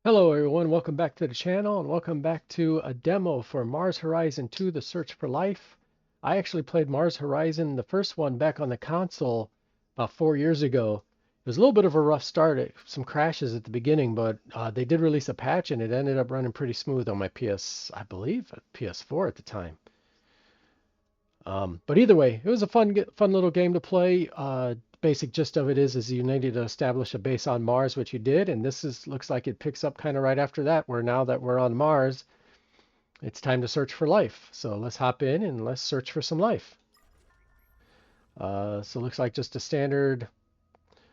Hello everyone, welcome back to the channel and welcome back to a demo for Mars Horizon 2, The Search for Life. I actually played Mars Horizon, the first one, back on the console about 4 years ago. It was a little bit of a rough start, some crashes at the beginning, but they did release a patch and it ended up running pretty smooth on my I believe, PS4 at the time. But either way, it was a fun little game to play. Basic gist of it is you needed to establish a base on Mars, which you did, and looks like it picks up kind of right after that. Where now that we're on Mars, it's time to search for life. So let's hop in and let's search for some life. So it looks like just a standard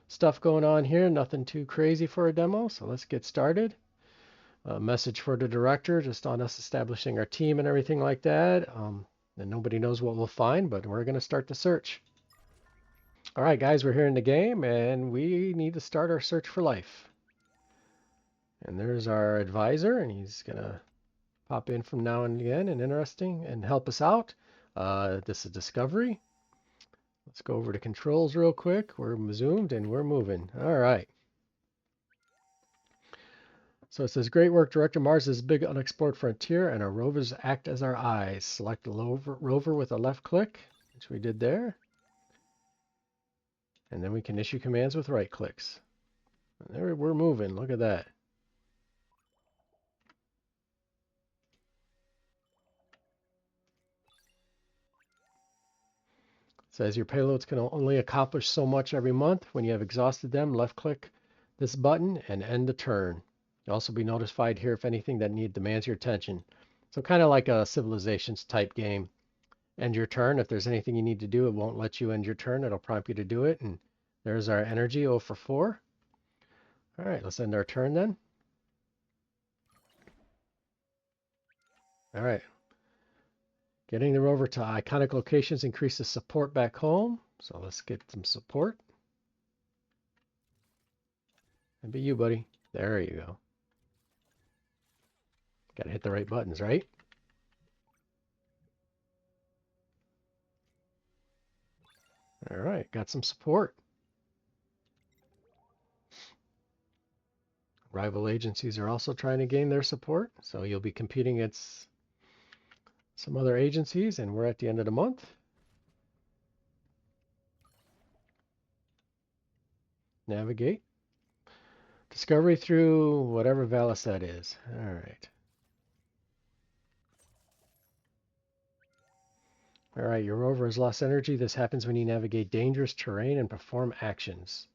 stuff going on here, nothing too crazy for a demo. So let's get started. A message for the director, just on us establishing our team and everything like that. And nobody knows what we'll find, but we're going to start the search. All right, guys, we're here in the game, and we need to start our search for life. And there's our advisor, and he's going to pop in from now and again and interesting and help us out. This is Discovery. Let's go over to controls real quick. We're zoomed and we're moving. All right. So it says, great work, Director. Mars is a big unexplored frontier, and our rovers act as our eyes. Select the rover with a left click, which we did there. And then we can issue commands with right clicks. And there we're moving. Look at that. It says your payloads can only accomplish so much every month. When you have exhausted them, left click this button and end the turn. You'll also be notified here if anything that demands your attention. So kind of like a Civilizations type game. End your turn. If there's anything you need to do, it won't let you end your turn. It'll prompt you to do it. And there's our energy, 0 for 4. All right, let's end our turn then. All right. Getting the rover to iconic locations increases support back home. So let's get some support. That'd be you, buddy. There you go. Got to hit the right buttons, right? All right, got some support. Rival agencies are also trying to gain their support, so you'll be competing against some other agencies, and we're at the end of the month. Navigate. Discovery through whatever Valis that is. All right. All right, your rover has lost energy. This happens when you navigate dangerous terrain and perform actions.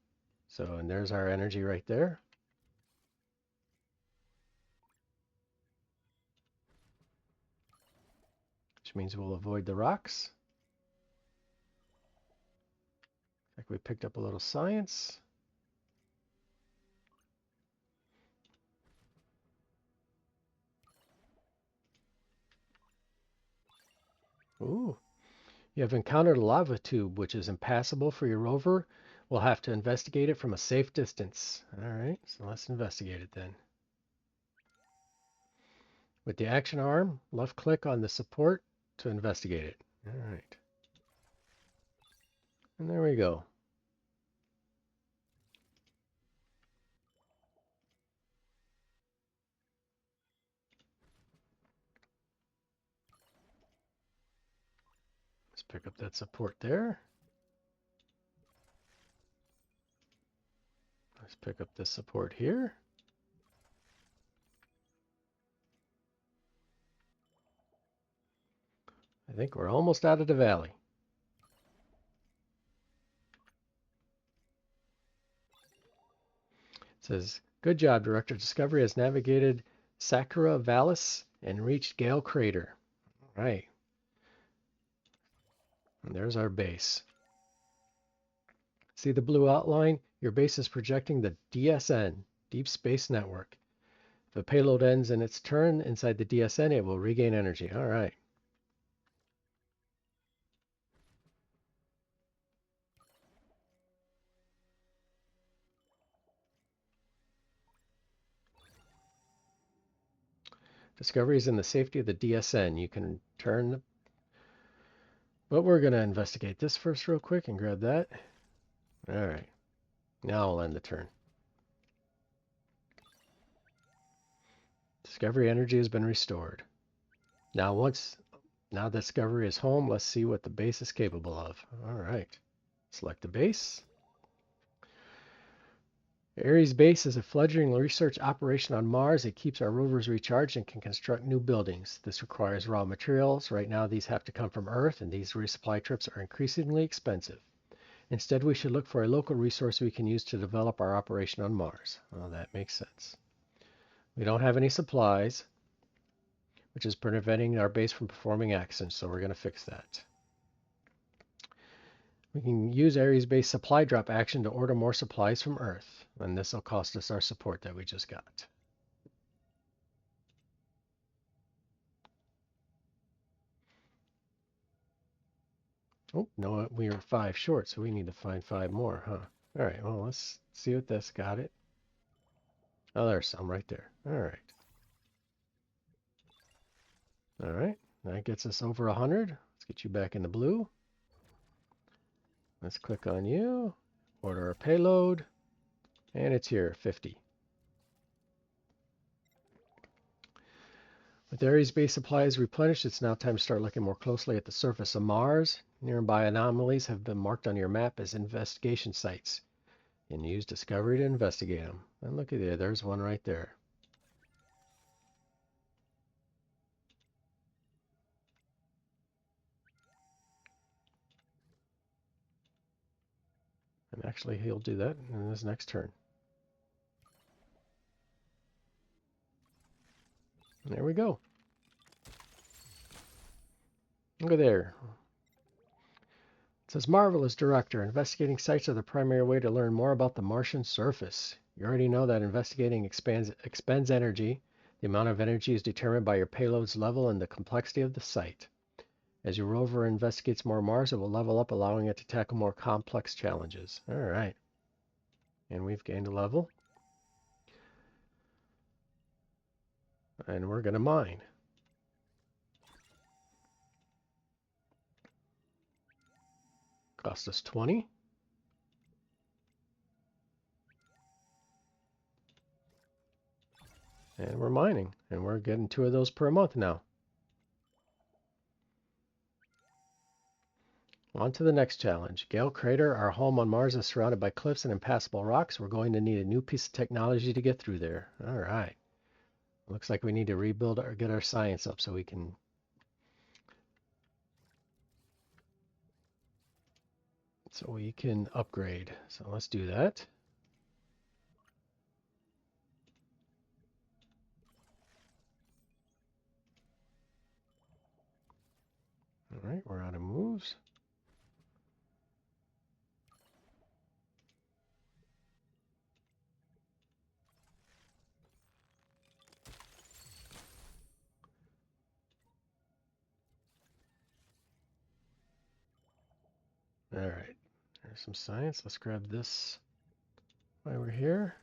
So, and there's our energy right there. Which means we'll avoid the rocks. Like we picked up a little science. Ooh. You have encountered a lava tube, which is impassable for your rover. We'll have to investigate it from a safe distance. All right, so let's investigate it then. With the action arm, left click on the support to investigate it. All right. And there we go. Let's pick up that support there. Let's pick up this support here. I think we're almost out of the valley. It says, good job, Director. Discovery has navigated Sakura Vallis and reached Gale Crater. All right. And there's our base. See the blue outline? Your base is projecting the DSN, Deep Space Network. If a payload ends in its turn inside the DSN, it will regain energy. All right. Discovery is in the safety of the DSN. You can turn, but we're going to investigate this first real quick and grab that. All right. Now I'll end the turn. Discovery energy has been restored. Now Discovery is home, let's see what the base is capable of. All right. Select the base. Ares Base is a fledgling research operation on Mars. It keeps our rovers recharged and can construct new buildings. This requires raw materials. Right now, these have to come from Earth, and these resupply trips are increasingly expensive. Instead, we should look for a local resource we can use to develop our operation on Mars. Well, that makes sense. We don't have any supplies, which is preventing our base from performing actions, so we're going to fix that. We can use Ares Base supply drop action to order more supplies from Earth, and this will cost us our support that we just got. Oh, no, we are 5 short, so we need to find 5 more, huh? All right, well, let's see what this got it. Oh, there's some right there. All right. All right, that gets us over 100. Let's get you back in the blue. Let's click on you, order a payload, and it's here, 50. With Ares base supplies replenished, it's now time to start looking more closely at the surface of Mars. Nearby anomalies have been marked on your map as investigation sites, and use Discovery to investigate them. And look at there, there's one right there. And actually, he'll do that in his next turn. There we go. Look at there. It says, Marvelous Director. Investigating sites are the primary way to learn more about the Martian surface. You already know that investigating expends energy. The amount of energy is determined by your payload's level and the complexity of the site. As your rover investigates more Mars, it will level up, allowing it to tackle more complex challenges. All right. And we've gained a level. And we're going to mine. Cost us 20. And we're mining. And we're getting 2 of those per month now. On to the next challenge. Gale Crater, our home on Mars, is surrounded by cliffs and impassable rocks. We're going to need a new piece of technology to get through there. All right. Looks like we need to rebuild or get our science up so we can upgrade. So let's do that. All right, we're out of moves. All right, there's some science. Let's grab this while we're here.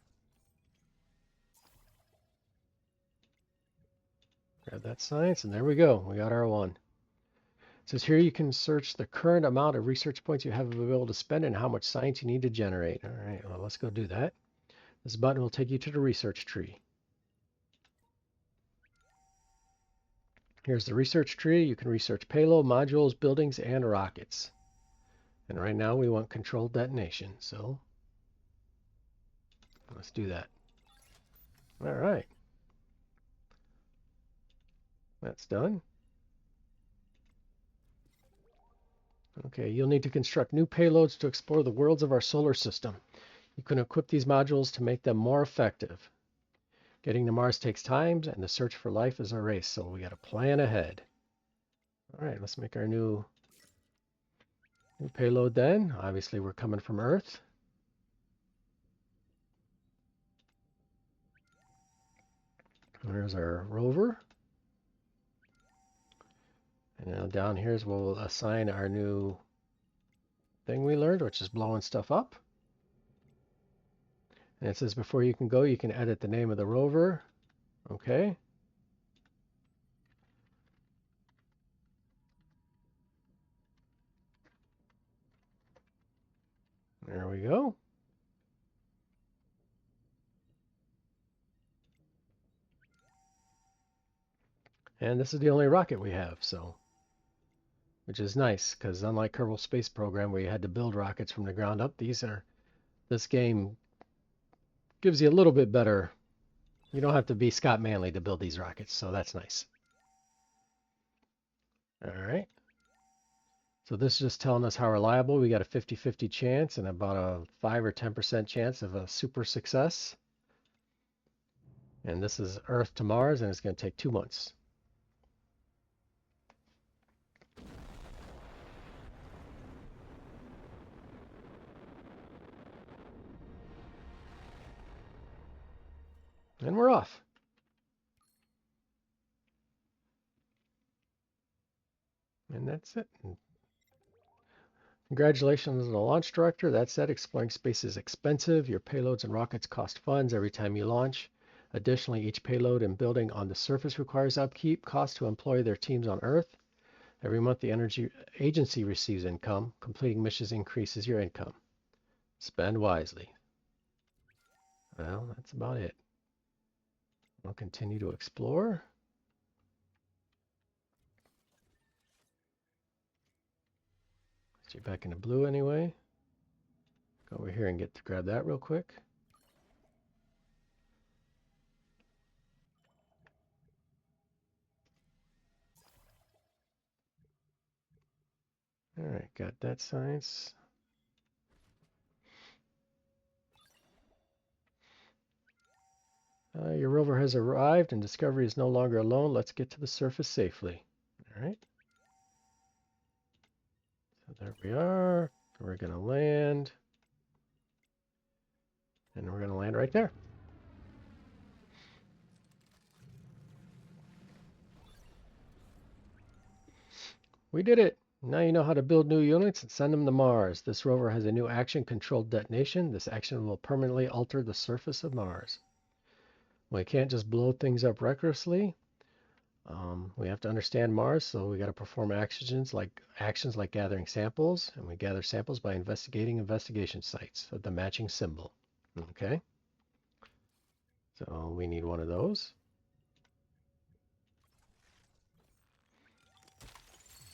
Grab that science, and there we go. We got our one. It says here you can search the current amount of research points you have available to spend and how much science you need to generate. All right, well, let's go do that. This button will take you to the research tree. Here's the research tree. You can research payload, modules, buildings, and rockets. And right now we want controlled detonation, so let's do that. All right. That's done. Okay, you'll need to construct new payloads to explore the worlds of our solar system. You can equip these modules to make them more effective. Getting to Mars takes time, and the search for life is a race, so we got to plan ahead. All right, let's make our new payload then. Obviously, we're coming from Earth. There's our rover. And now down here is we'll assign our new thing we learned, which is blowing stuff up. And it says before you can go, you can edit the name of the rover. Okay. There we go. And this is the only rocket we have, so which is nice because unlike Kerbal Space Program where you had to build rockets from the ground up, this game gives you a little bit better. You don't have to be Scott Manley to build these rockets, so that's nice. All right. So this is just telling us how reliable. We got a 50-50 chance and about a 5 or 10% chance of a super success. And this is Earth to Mars, and it's going to take 2 months. And we're off. And that's it. Congratulations on the launch director. That said, exploring space is expensive. Your payloads and rockets cost funds every time you launch. Additionally, each payload and building on the surface requires upkeep, costs to employ their teams on Earth. Every month, the Energy Agency receives income. Completing missions increases your income. Spend wisely. Well, that's about it. I'll continue to explore. Get you back into blue anyway. Go over here and grab that real quick. All right, got that science. Your rover has arrived and Discovery is no longer alone. Let's get to the surface safely. All right. So there we are. We're going to land. And we're going to land right there. We did it. Now you know how to build new units and send them to Mars. This rover has a new action-controlled detonation. This action will permanently alter the surface of Mars. We can't just blow things up recklessly. We have to understand Mars, so we got to perform actions like gathering samples, and we gather samples by investigating investigation sites with the matching symbol. Okay. So we need one of those.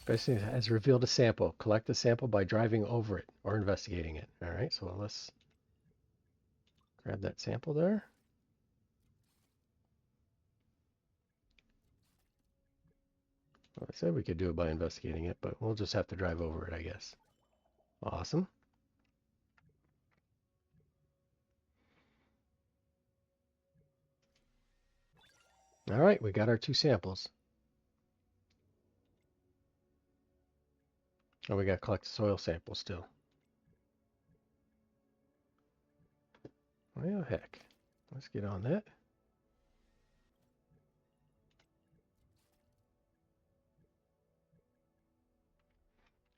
Basically, it has revealed a sample. Collect the sample by driving over it or investigating it. All right, so let's grab that sample there. Well, I said we could do it by investigating it, but we'll just have to drive over it, I guess. Awesome. All right, we got our 2 samples. Oh, we got to collect soil samples still. Well, heck. Let's get on that.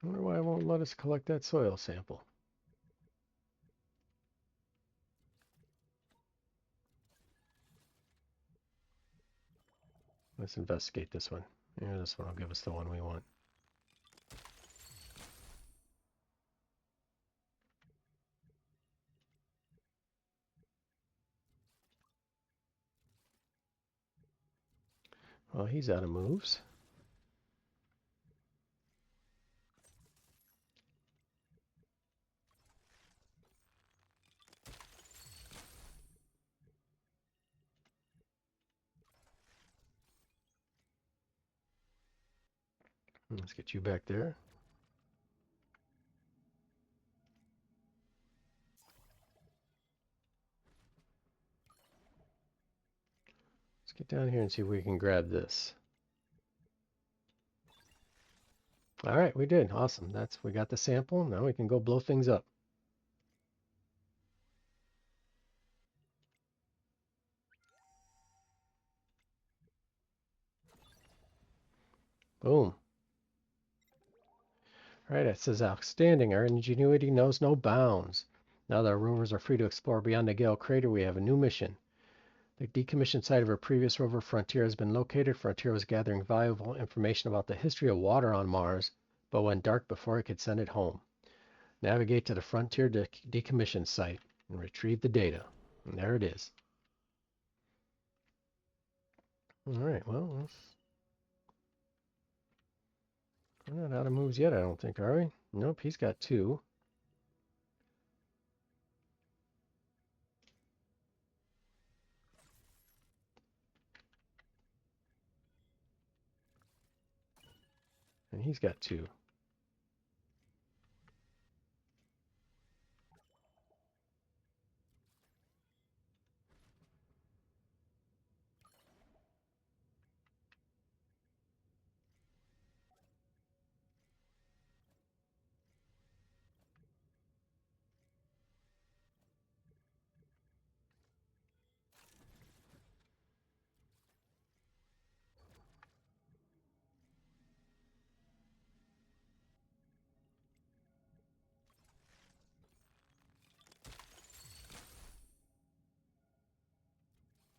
I wonder why it won't let us collect that soil sample. Let's investigate this one. Yeah, this one will give us the one we want. Well, he's out of moves. Let's get you back there. Let's get down here and see if we can grab this. All right, we did. Awesome. We got the sample. Now we can go blow things up. Boom. All right, it says outstanding. Our ingenuity knows no bounds. Now that our rovers are free to explore beyond the Gale crater, we have a new mission. The decommissioned site of our previous rover, Frontier, has been located. Frontier was gathering valuable information about the history of water on Mars, but went dark before it could send it home. Navigate to the Frontier decommissioned site and retrieve the data. And there it is. All right, well, We're not out of moves yet, I don't think, are we? Nope, he's got 2. And he's got 2.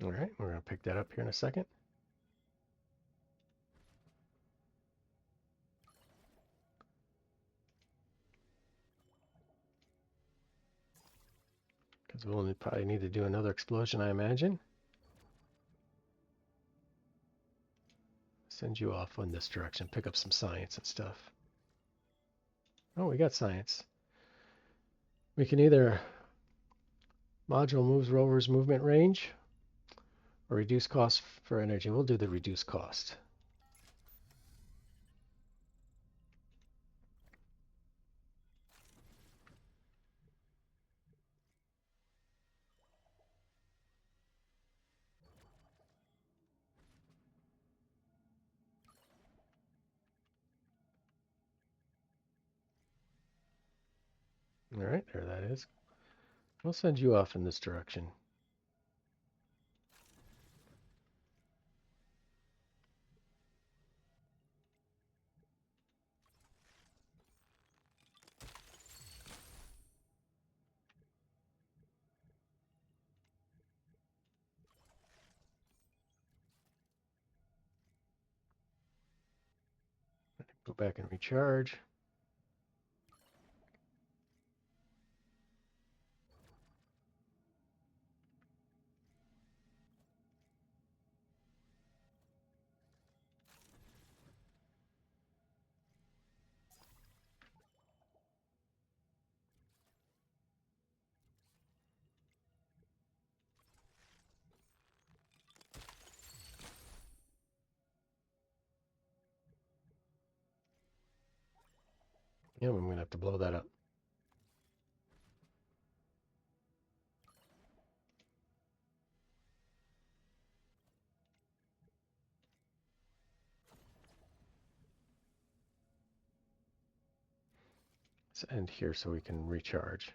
All right, we're going to pick that up here in a second. Because we'll probably need to do another explosion, I imagine. Send you off in this direction, pick up some science and stuff. Oh, we got science. We can either module moves rover's movement range or reduce cost for energy. We'll do the reduce cost. All right, there that is. We'll send you off in this direction. Go back and recharge. Yeah, I'm going to have to blow that up. Let's end here so we can recharge.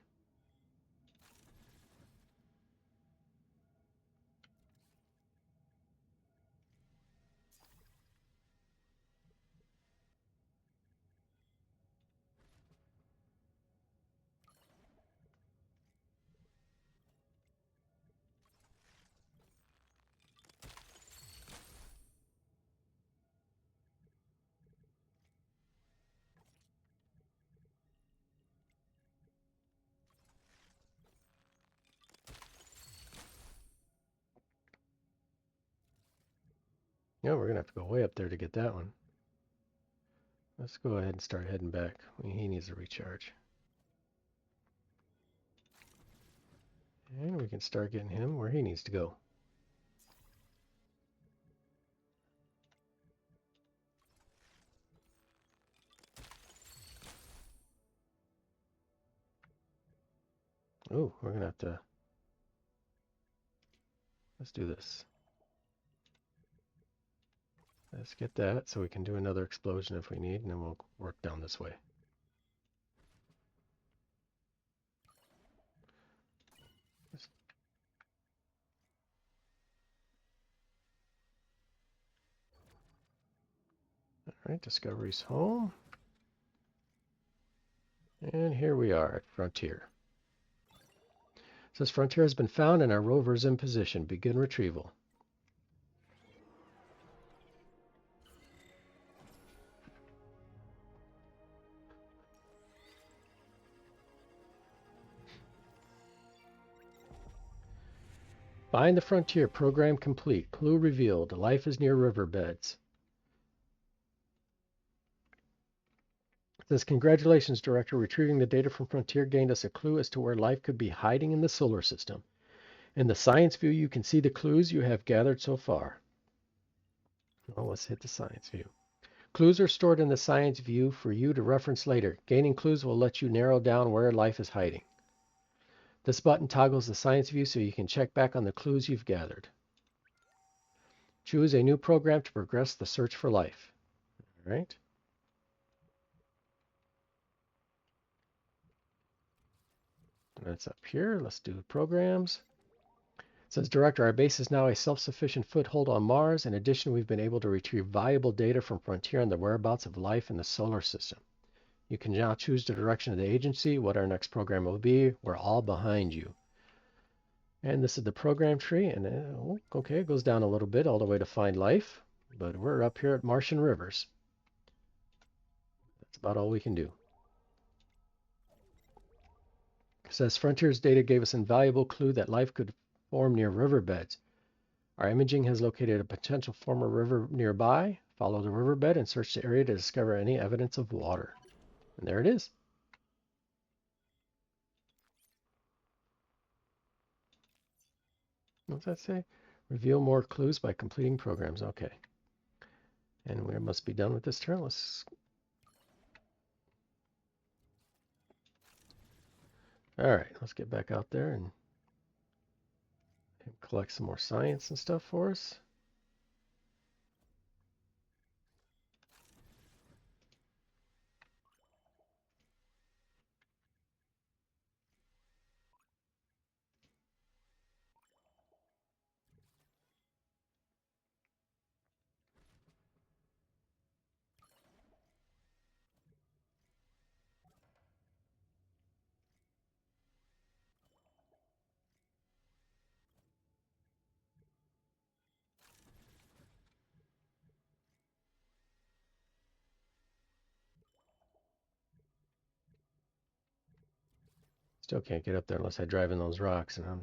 Yeah, we're going to have to go way up there to get that one. Let's go ahead and start heading back. He needs a recharge. And we can start getting him where he needs to go. Oh, we're going to have to... Let's do this. Let's get that so we can do another explosion if we need, and then we'll work down this way. All right, Discovery's home. And here we are at Frontier. It says Frontier has been found and our rover is in position. Begin retrieval. Find the Frontier. Program complete. Clue revealed. Life is near riverbeds. says, congratulations, Director. Retrieving the data from Frontier gained us a clue as to where life could be hiding in the solar system. In the science view, you can see the clues you have gathered so far. Well, let's hit the science view. Clues are stored in the science view for you to reference later. Gaining clues will let you narrow down where life is hiding. This button toggles the science view so you can check back on the clues you've gathered. Choose a new program to progress the search for life. All right. That's up here. Let's do programs. It says, Director, our base is now a self-sufficient foothold on Mars. In addition, we've been able to retrieve valuable data from Frontier on the whereabouts of life in the solar system. You can now choose the direction of the agency, what our next program will be. We're all behind you. And this is the program tree, and okay, it goes down a little bit all the way to find life, but we're up here at Martian Rivers. That's about all we can do. It says Frontier's data gave us an invaluable clue that life could form near riverbeds. Our imaging has located a potential former river nearby. Follow the riverbed and search the area to discover any evidence of water. And there it is. What's that say? Reveal more clues by completing programs. Okay. And we must be done with this turn. All right, let's get back out there and collect some more science and stuff for us. Still can't get up there unless I drive in those rocks, and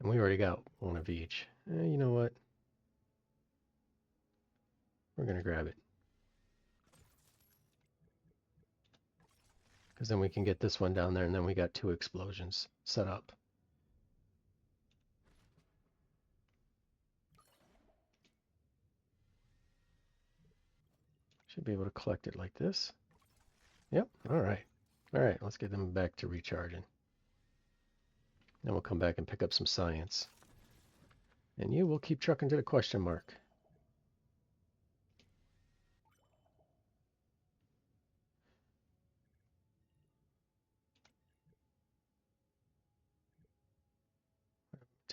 we already got one of each. You know what? We're gonna grab it, because then we can get this one down there, and then we got 2 explosions set up. Should be able to collect it like this. Yep. All right. All right. Let's get them back to recharging. Then we'll come back and pick up some science. And you will keep trucking to the question mark.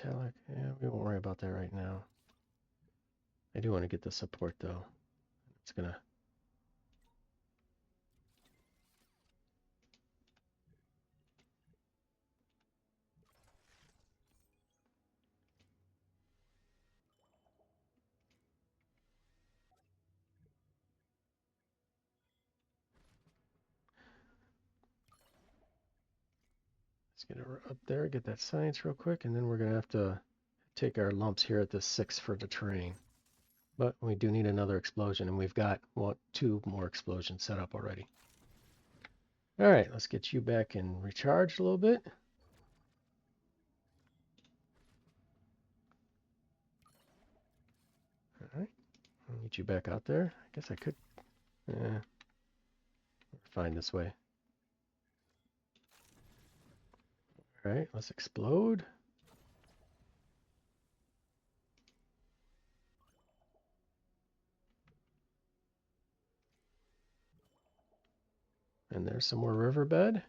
Metallic. Yeah, we won't worry about that right now. I do want to get the support though. It's gonna. Let's get her up there, get that science real quick, and then we're gonna have to take our lumps here at the 6 for the terrain. But we do need another explosion, and we've got 2 more explosions set up already. All right, let's get you back and recharged a little bit. All right, I'll get you back out there. I guess I could. Fine this way. All right, let's explode. And there's some more riverbed.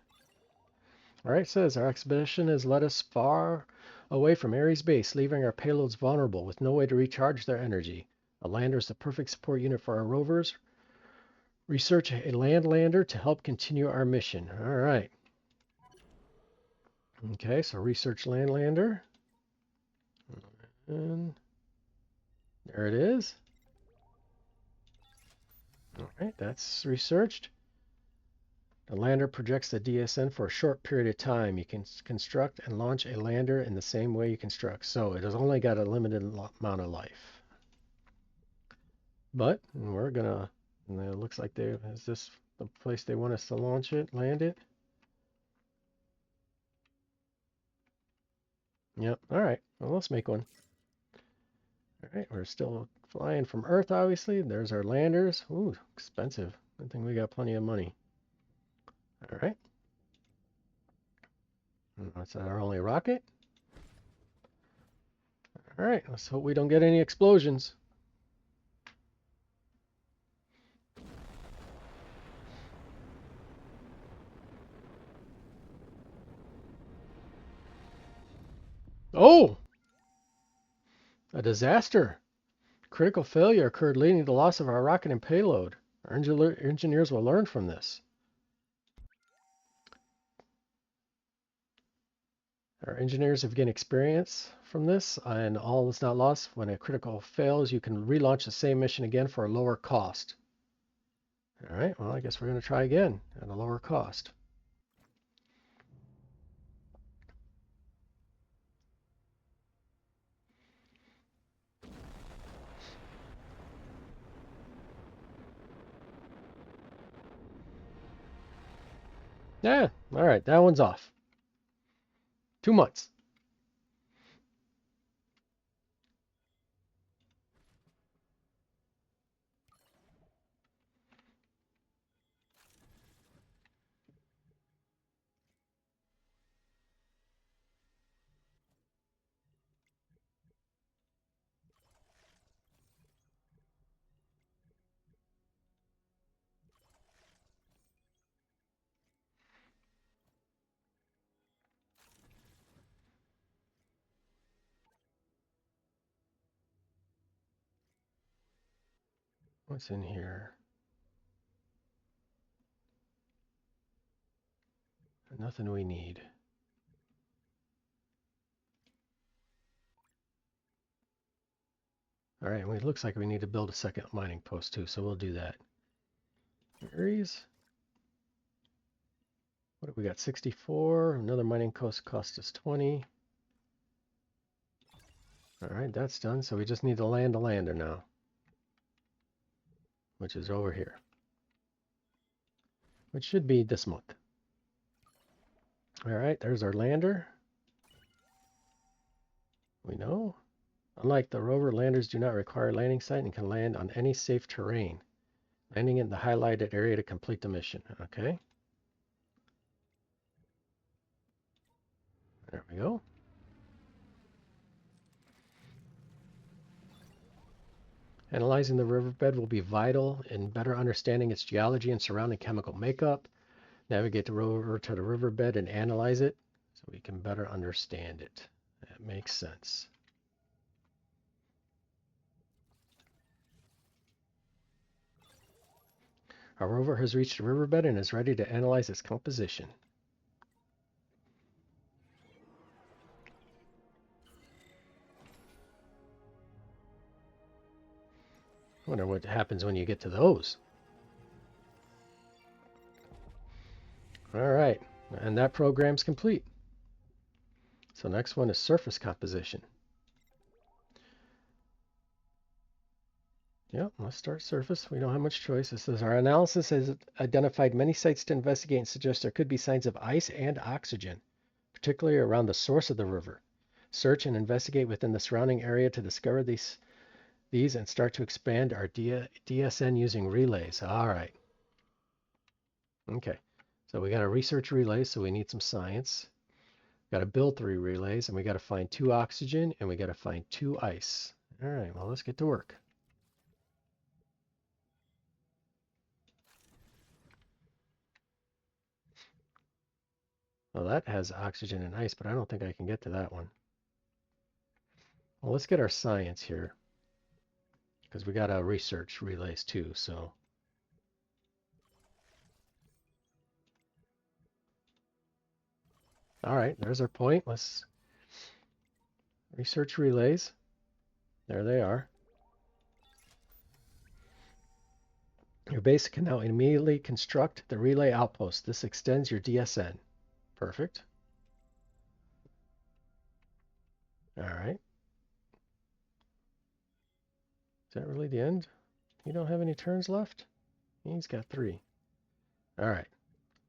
All right, says our expedition has led us far away from Ares base, leaving our payloads vulnerable with no way to recharge their energy. A lander is the perfect support unit for our rovers. Research a land lander to help continue our mission. All right. Okay, so research land lander. And there it is. All right, that's researched. The lander projects the DSN for a short period of time. You can construct and launch a lander in the same way you construct. So it has only got a limited amount of life. But we're gonna, and it looks like there is this the place they want us to launch it, land it. Yep. All right. Well, let's make one. All right. We're still flying from Earth, obviously. There's our landers. Ooh, expensive. Good thing we got plenty of money. All right. That's our only rocket. All right. Let's hope we don't get any explosions. Oh! A disaster. Critical failure occurred, leading to the loss of our rocket and payload. Our engineers will learn from this. Our engineers have gained experience from this, and all is not lost. When a critical fails, you can relaunch the same mission again for a lower cost. All right, well, I guess we're going to try again at a lower cost. Yeah, all right, that one's off. 2 months. What's in here? Nothing we need. All right, well, it looks like we need to build a second mining post too, so we'll do that. Aries. What have we got? 64. Another mining post cost us 20. All right, that's done. So we just need to land a lander now, which is over here, which should be this month. All right, there's our lander. We know. Unlike the rover, landers do not require a landing site and can land on any safe terrain, landing in the highlighted area to complete the mission. Okay. There we go. Analyzing the riverbed will be vital in better understanding its geology and surrounding chemical makeup. Navigate the rover to the riverbed and analyze it so we can better understand it. That makes sense. Our rover has reached the riverbed and is ready to analyze its composition. I wonder what happens when you get to those. All right, and that program's complete. So next one is surface composition. Yep, let's start surface. We don't have much choice. It says our analysis has identified many sites to investigate and suggests there could be signs of ice and oxygen, particularly around the source of the river. Search and investigate within the surrounding area to discover these and start to expand our DSN using relays. All right. Okay. So we got a research relay, so we need some science. Got to build 3 relays, and we got to find 2 oxygen, and we got to find 2 ice. All right, well, let's get to work. Well, that has oxygen and ice, but I don't think I can get to that one. Well, let's get our science here, because we got to research relays too, so. All right, there's our point. Let's research relays. There they are. Your base can now immediately construct the relay outpost. This extends your DSN. Perfect. All right. Is that really the end? You don't have any turns left? He's got 3. All right.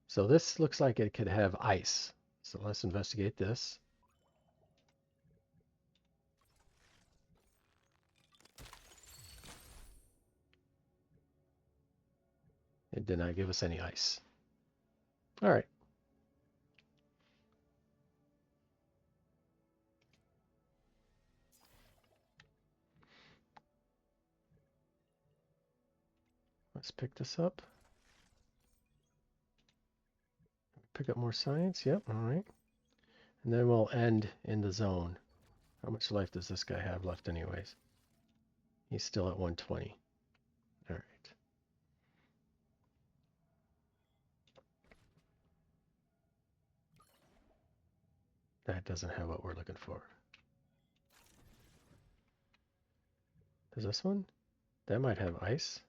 So this looks like it could have ice. So let's investigate this. It did not give us any ice. All right. Let's pick this up. Pick up more science. Yep. All right. And then we'll end in the zone. How much life does this guy have left anyways? He's still at 120. All right. That doesn't have what we're looking for. Does this one? That might have ice.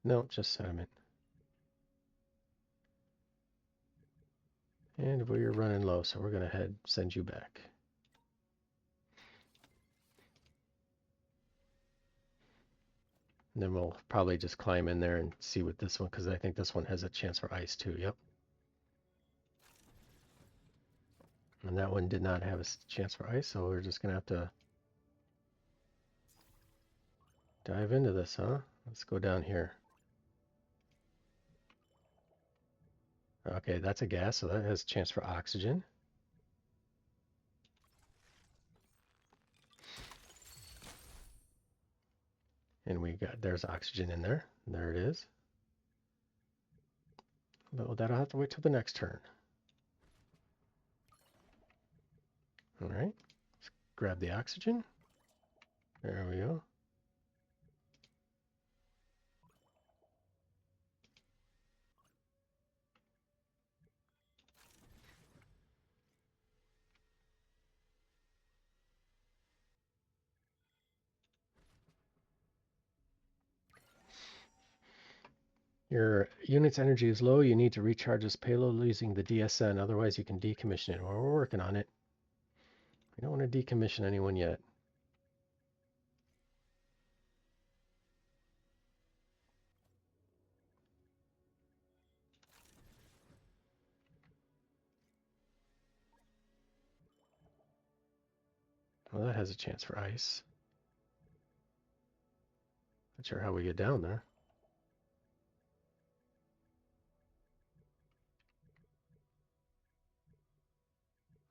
No, just sediment. And we're running low, so we're going to send you back. And then we'll probably just climb in there and see what this one, because I think this one has a chance for ice too. Yep. And that one did not have a chance for ice, so we're just going to have to dive into this, huh? Let's go down here. Okay, that's a gas, so that has a chance for oxygen. And there's oxygen in there. There it is. But that'll have to wait till the next turn. All right, let's grab the oxygen. There we go. Your unit's energy is low. You need to recharge this payload using the DSN. Otherwise, you can decommission it. Well, we're working on it. We don't want to decommission anyone yet. Well, that has a chance for ice. Not sure how we get down there.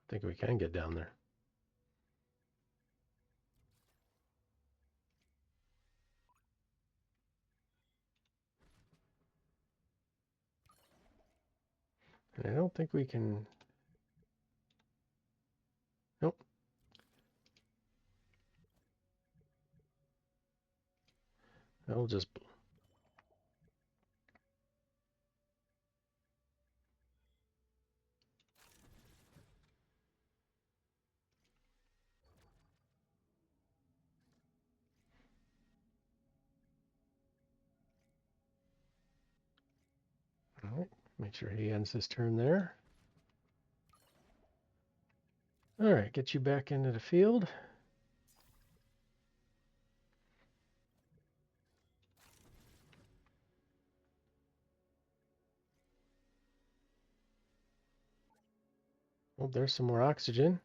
I think we can get down there. And I don't think we can... Nope. I'll just... All right, make sure he ends his turn there. All right, get you back into the field. Oh, there's some more oxygen.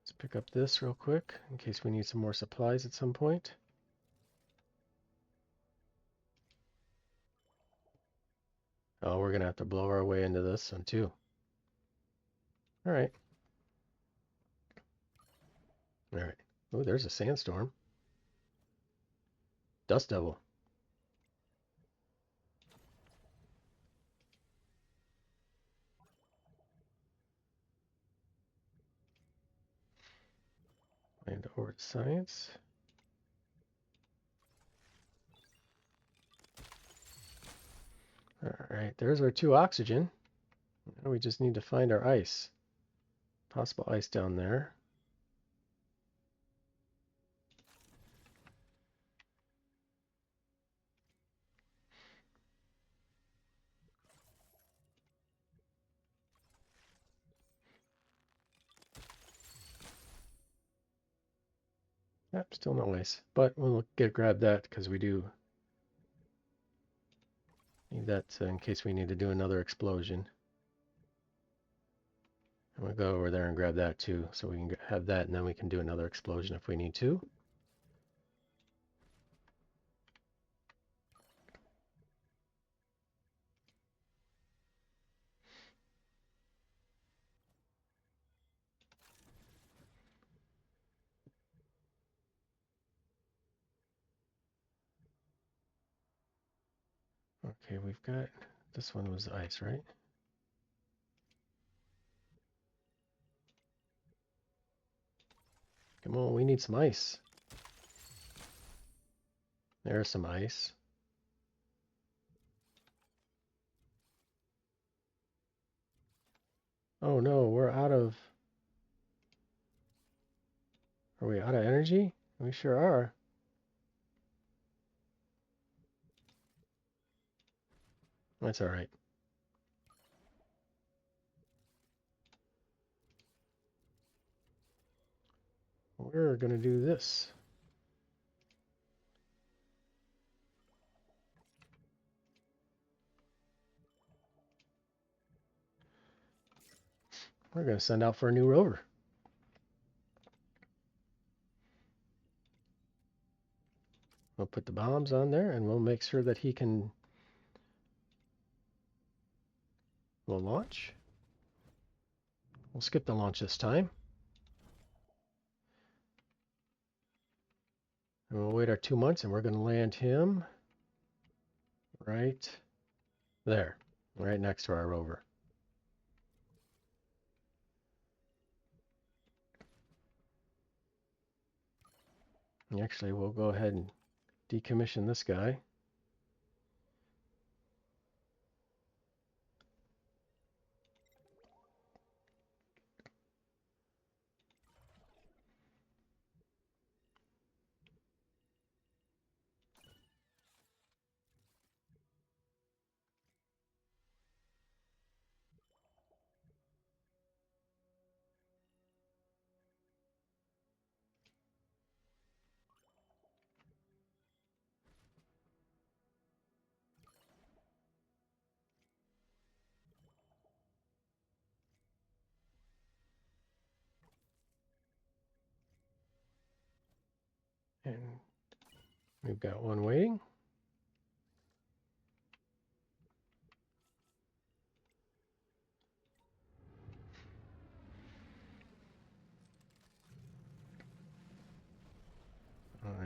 Let's pick up this real quick in case we need some more supplies at some point. Oh, we're going to have to blow our way into this one too. All right. All right. Oh, there's a sandstorm. Dust devil. And over to science. All right, there's our 2 oxygen. Now we just need to find our ice. Possible ice down there. Yep, still no ice. But we'll grab that because we do need that in case we need to do another explosion. And we'll go over there and grab that too, so we can have that, and then we can do another explosion if we need to. Okay, we've got, this one was ice, right? Come on, we need some ice. There's some ice. Oh no, we're out of... Are we out of energy? We sure are. That's all right. We're gonna do this. We're gonna send out for a new rover. We'll put the bombs on there and we'll make sure that he can... We'll launch. We'll skip the launch this time. And we'll wait our 2 months and we're gonna land him right there, right next to our rover. And actually, we'll go ahead and decommission this guy. And we've got one waiting.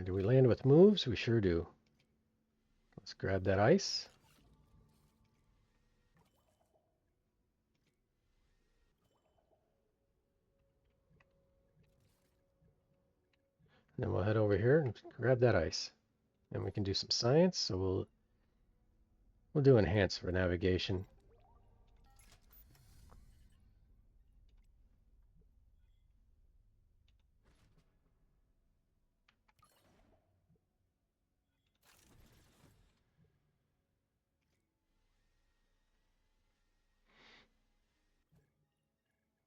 Do we land with moves? We sure do. Let's grab that ice. And then we'll head over here and grab that ice. And we can do some science, so we'll do enhance for navigation.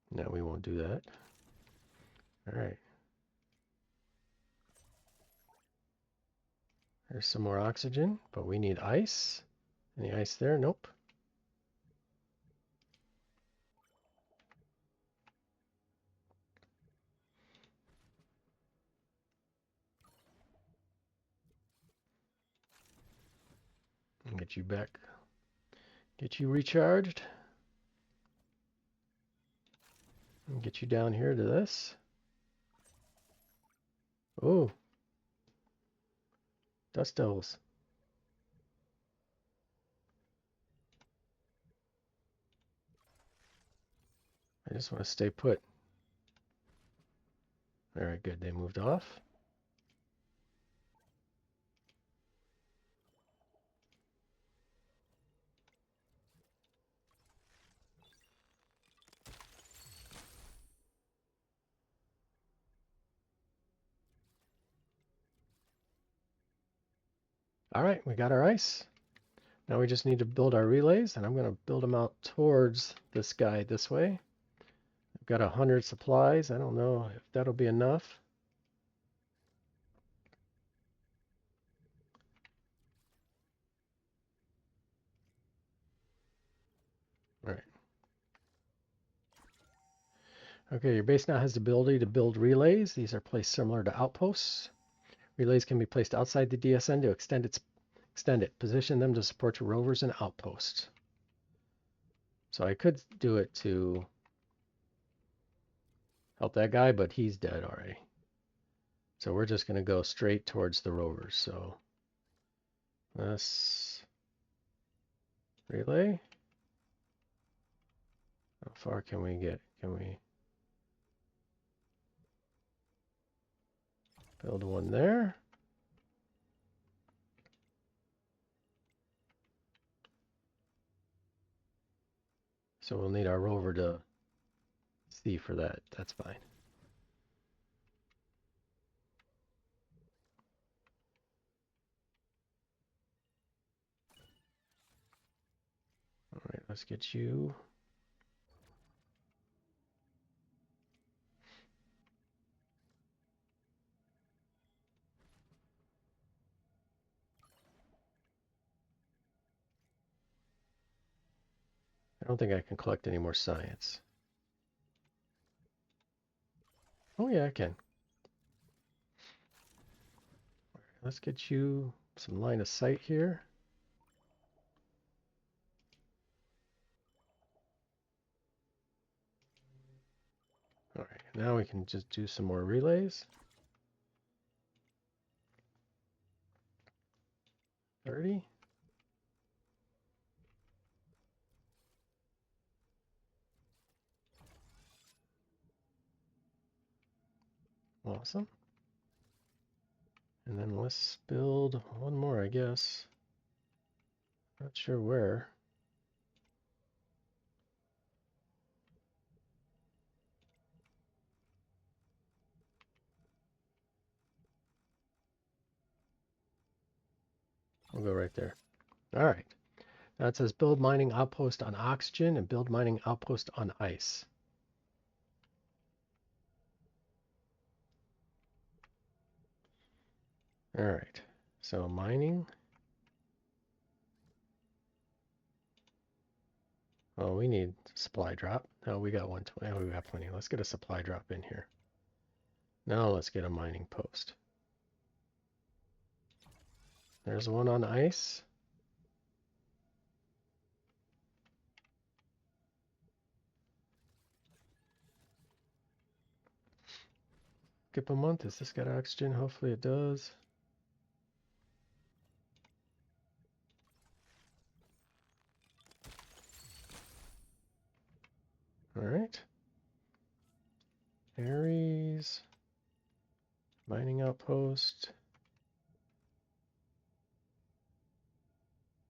No, we won't do that. All right. There's some more oxygen, but we need ice. Any ice there? Nope. I'll get you back. Get you recharged. And get you down here to this. Oh. Dust devils. I just want to stay put. All right, good. They moved off. All right, we got our ice. Now we just need to build our relays, and I'm going to build them out towards this guy this way. I've got 100 supplies. I don't know if that'll be enough. Okay, your base now has the ability to build relays. These are placed similar to outposts. Relays can be placed outside the DSN to extend it. Position them to support your rovers and outposts. So I could do it to help that guy, but he's dead already. So we're just going to go straight towards the rovers. So let's relay. How far can we get? Can we build one there? So we'll need our rover to see for that. That's fine. All right, let's get you. I don't think I can collect any more science. Oh yeah, I can. Let's get you some line of sight here. All right, now we can just do some more relays. 30. Awesome. And then let's build one more, I guess. Not sure where. We'll go right there. All right. Now it says build mining outpost on oxygen and build mining outpost on ice. All right. So mining. Oh, we need supply drop. Oh, we got 120. Oh, we got plenty. Let's get a supply drop in here. Now let's get a mining post. There's one on ice. Skip a month. Has this got oxygen? Hopefully it does. All right. Ares. Mining outpost.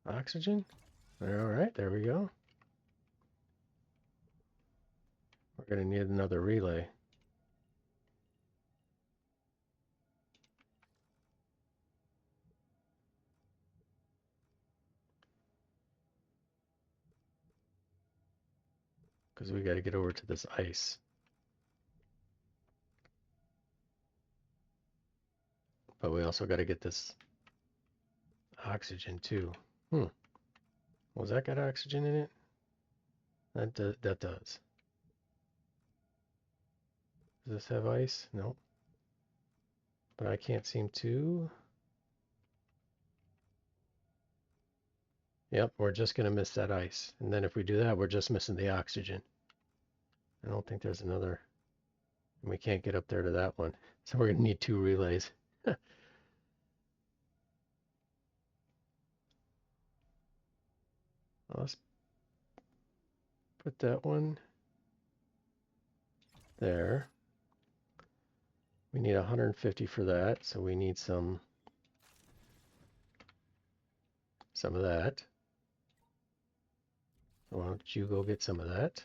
Oxygen. All right, there we go. We're going to need another relay. Because we got to get over to this ice. But we also got to get this oxygen too. Was that got oxygen in it? That does. Does this have ice? Nope. But I can't seem to. Yep, we're just going to miss that ice. And then if we do that, we're just missing the oxygen. I don't think there's another. And we can't get up there to that one. So we're going to need 2 relays. Let's put that one there. We need 150 for that, so we need some of that. Why don't you go get some of that?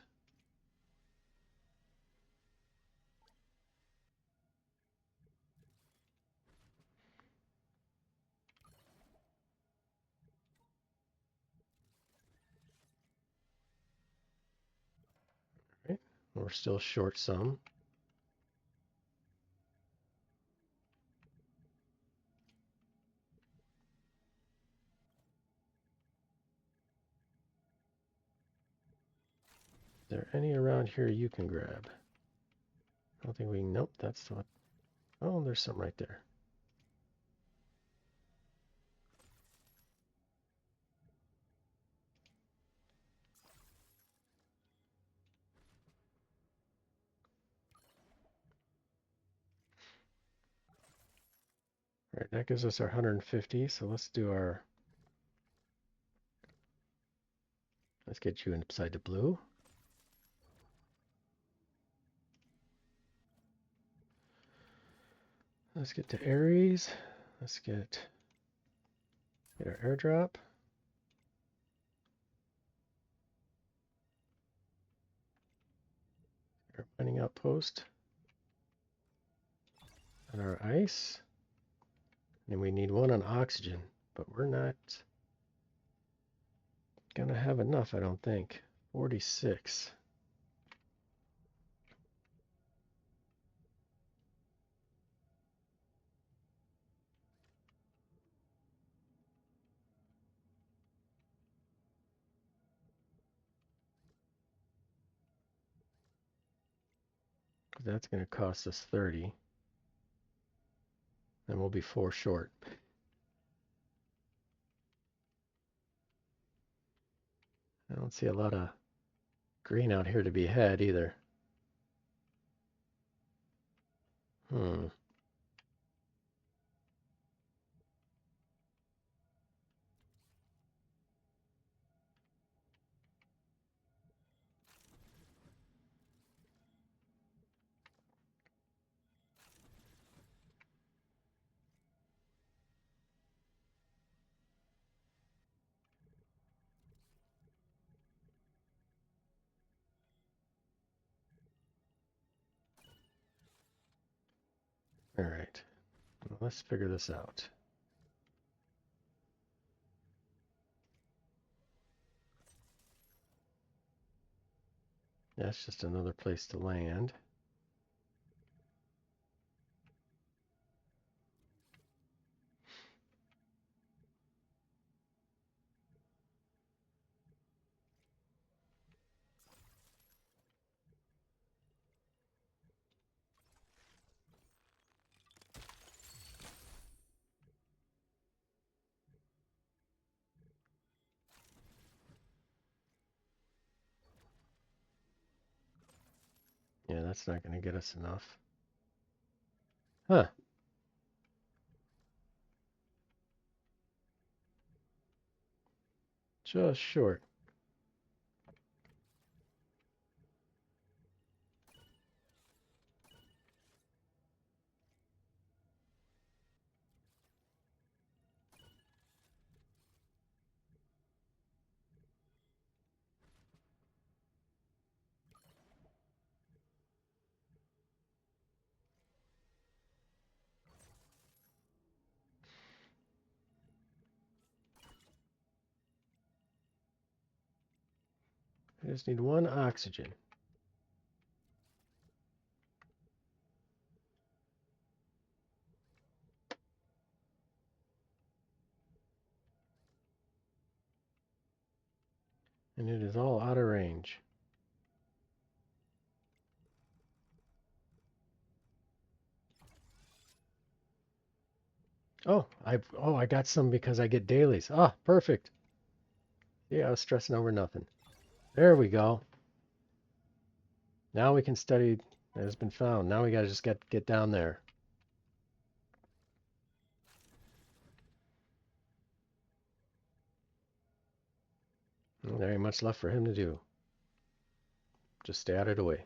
Right. We're still short some. Is there any around here you can grab? don't think we, nope, that's what, oh, there's some right there. All right, that gives us our 150, so let's get you inside the blue. Let's get to Aries. Let's get our airdrop. Our mining outpost. And our ice. And we need one on oxygen, but we're not gonna have enough, I don't think. 46. That's gonna cost us 30. And we'll be 4 short. I don't see a lot of green out here to be had either. Hmm. All right. Well, let's figure this out. That's just another place to land. Yeah, that's not going to get us enough. Huh. Just short. I just need one oxygen. And it is all out of range. Oh, I got some because I get dailies. Ah, perfect. Yeah, I was stressing over nothing. There we go. Now we can study. It has been found. Now we gotta just get down there. Well, there ain't much left for him to do. Just stay out of the way.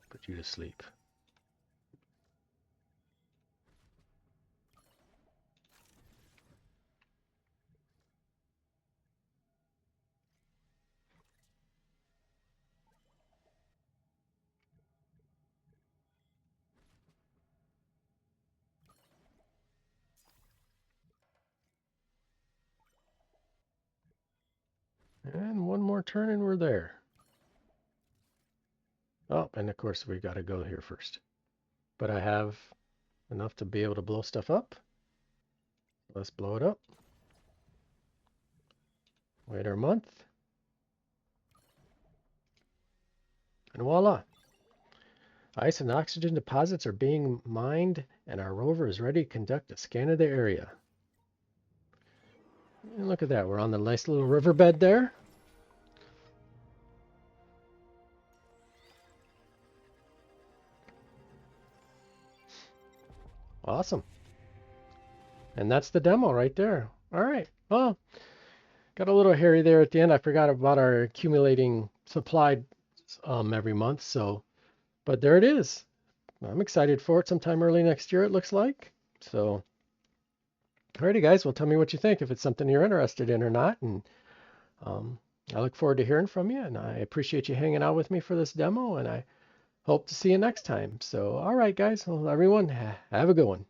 Put you to sleep. And one more turn and we're there. Oh, and of course we got to go here first. But I have enough to be able to blow stuff up. Let's blow it up. Wait a month. And voila. Ice and oxygen deposits are being mined and our rover is ready to conduct a scan of the area. And look at that. We're on the nice little riverbed there. Awesome. And that's the demo right there. All right. Well, got a little hairy there at the end. I forgot about our accumulating supply every month. So, but there it is. I'm excited for it sometime early next year, it looks like. So, alrighty, guys. Well, tell me what you think, if it's something you're interested in or not. And I look forward to hearing from you. And I appreciate you hanging out with me for this demo. And I hope to see you next time. So, all right, guys. Well, everyone, have a good one.